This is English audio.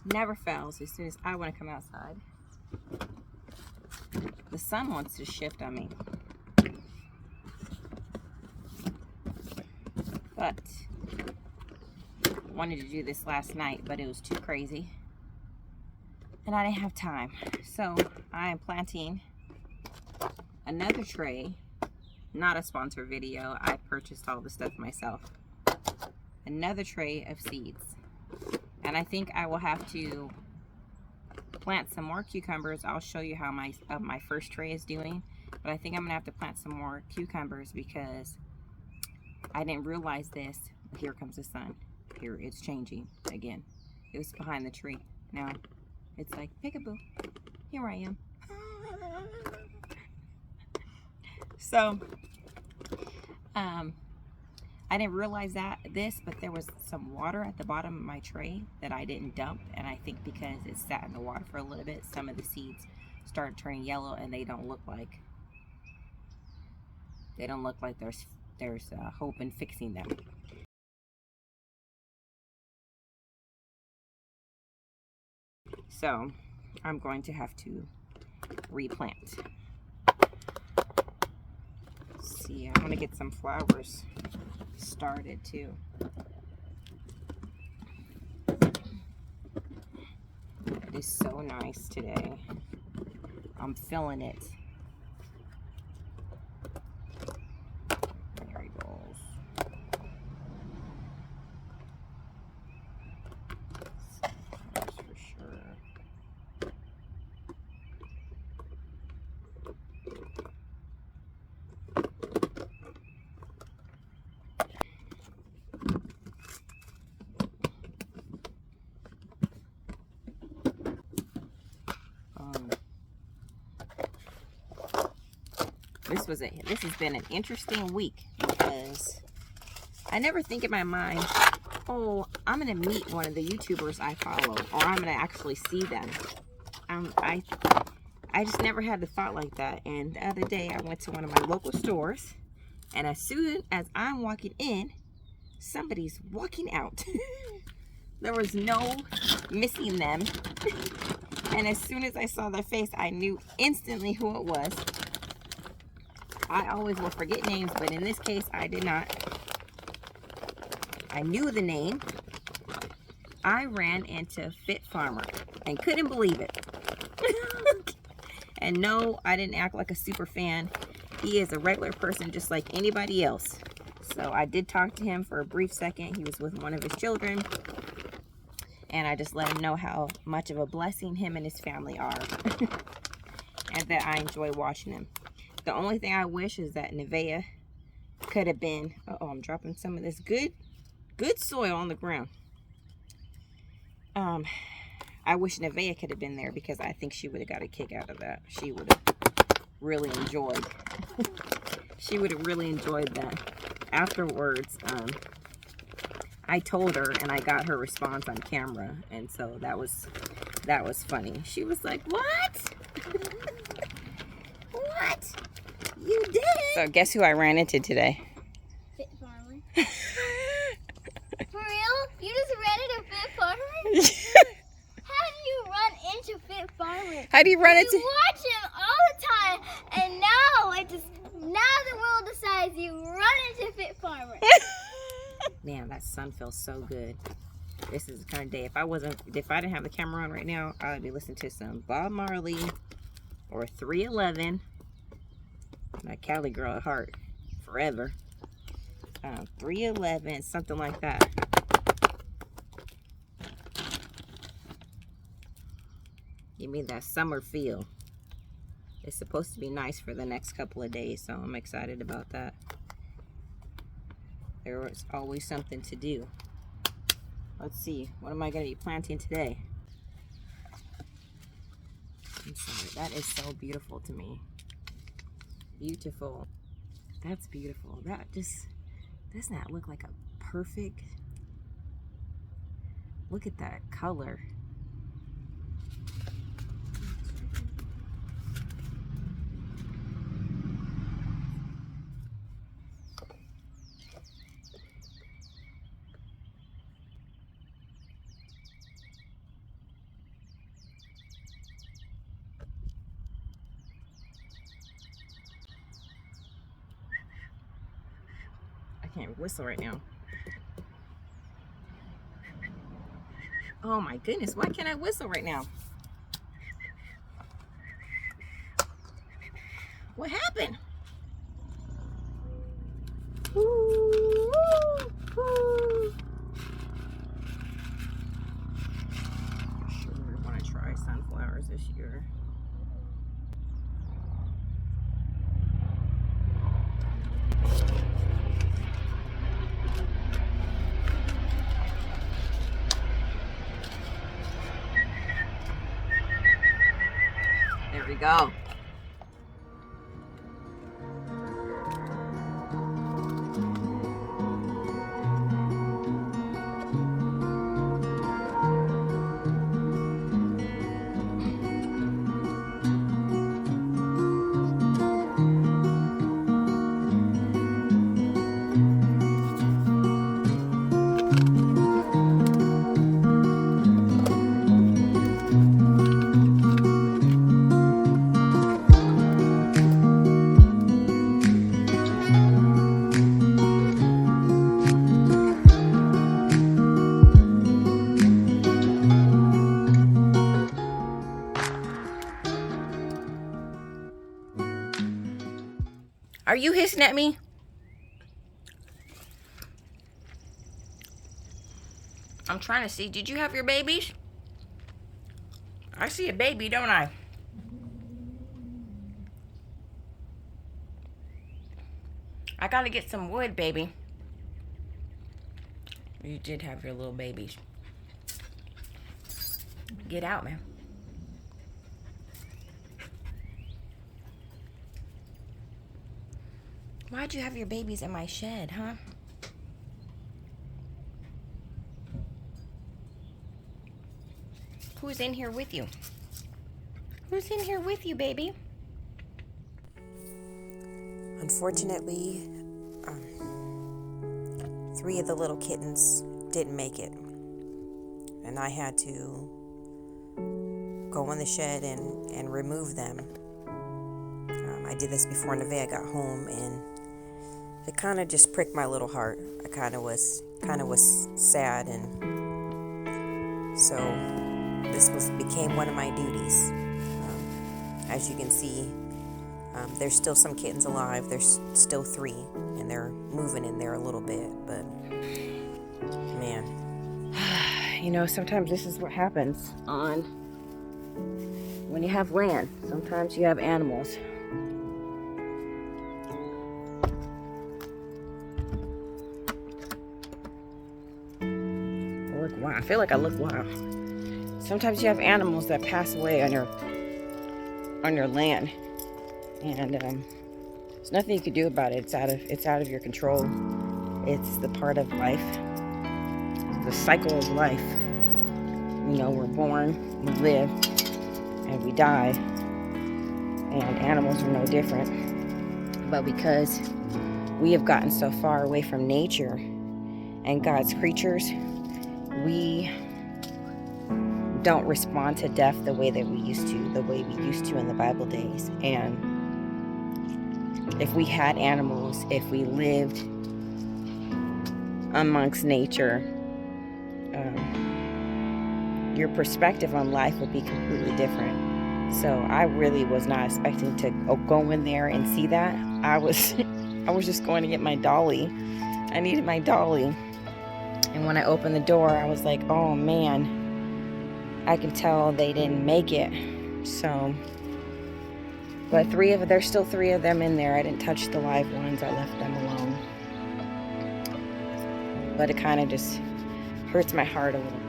never fails as soon as I want to come outside. The sun wants to shift on me. But I wanted to do this last night, but it was too crazy. And I didn't have time. So I am planting another tray. Not a sponsor video. I purchased all the stuff myself. Another tray of seeds. And I think I will have to plant some more cucumbers. I'll show you how my first tray is doing. But I think I'm going to have to plant some more cucumbers because I didn't realize this. Here comes the sun. Here, it's changing again. It was behind the tree. Now, it's like, peekaboo. Here I am. So, I didn't realize but there was some water at the bottom of my tray that I didn't dump, and I think because it sat in the water for a little bit, some of the seeds started turning yellow, and they don't look like there's hope in fixing them. So I'm going to have to replant. Let's see, I want to get some flowers started too. It is so nice today. I'm feeling it. There he goes. That's for sure. This has been an interesting week because I never think in my mind, oh, I'm gonna meet one of the YouTubers I follow, or I'm gonna actually see them. I just never had the thought like that. And the other day I went to one of my local stores, and as soon as I'm walking in, somebody's walking out. There was no missing them. And as soon as I saw their face, I knew instantly who it was. I always will forget names, but in this case, I did not. I knew the name. I ran into Fit Farmer and couldn't believe it. And no, I didn't act like a super fan. He is a regular person just like anybody else. So I did talk to him for a brief second. He was with one of his children. And I just let him know how much of a blessing him and his family are. And that I enjoy watching him. The only thing I wish is that Nevaeh could have been... Uh-oh, I'm dropping some of this good soil on the ground. I wish Nevaeh could have been there because I think she would have got a kick out of that. She would have really enjoyed. She would have really enjoyed that. Afterwards, I told her and I got her response on camera, and so that was funny. She was like, "What? What? You did?" So guess who I ran into today? Fit Farmer. For real? You just ran into Fit Farmer? How do you run into Fit Farmer? How do you run into? You watch him all the time, and now the world decides you run into Fit Farmer. Man, that sun feels so good. This is the kind of day, if I didn't have the camera on right now, I would be listening to some Bob Marley or 311. My Cali girl at heart, forever. 311, something like that. Give me that summer feel. It's supposed to be nice for the next couple of days, so I'm excited about that. There's always something to do. Let's see, what am I going to be planting today? I'm sorry, that is so beautiful to me. Beautiful. That's beautiful. That just, doesn't that look like a perfect, look at that color. can't whistle right now. Oh my goodness, why can't I whistle right now? What happened? Ooh, ooh, ooh. Sure, we want to try sunflowers this year. There we go. Are you hissing at me? I'm trying to see. Did you have your babies? I see a baby, don't I? I gotta get some wood, baby. You did have your little babies. Get out, man. Why'd you have your babies in my shed, huh? Who's in here with you? Who's in here with you, baby? Unfortunately, 3 of the little kittens didn't make it. And I had to go in the shed and remove them. I did this before Nevaeh got home, and it kind of just pricked my little heart. I kind of was sad, and so this became one of my duties. As you can see, there's still some kittens alive. There's still 3, and they're moving in there a little bit, but man. You know, sometimes this is what happens when you have land. Sometimes you have animals. Wow, I feel like I look wild. Sometimes you have animals that pass away on your land, and there's nothing you can do about it. It's out of your control. It's the part of life, the cycle of life. You know, we're born, we live, and we die, and animals are no different. But because we have gotten so far away from nature and God's creatures, we don't respond to death the way that we used to, in the Bible days. And if we had animals, if we lived amongst nature, your perspective on life would be completely different. So I really was not expecting to go in there and see that. I was just going to get my dolly. I needed my dolly. And when I opened the door, I was like, oh man, I can tell they didn't make it. So, but there's still 3 of them in there. I didn't touch the live ones. I left them alone. But it kind of just hurts my heart a little bit.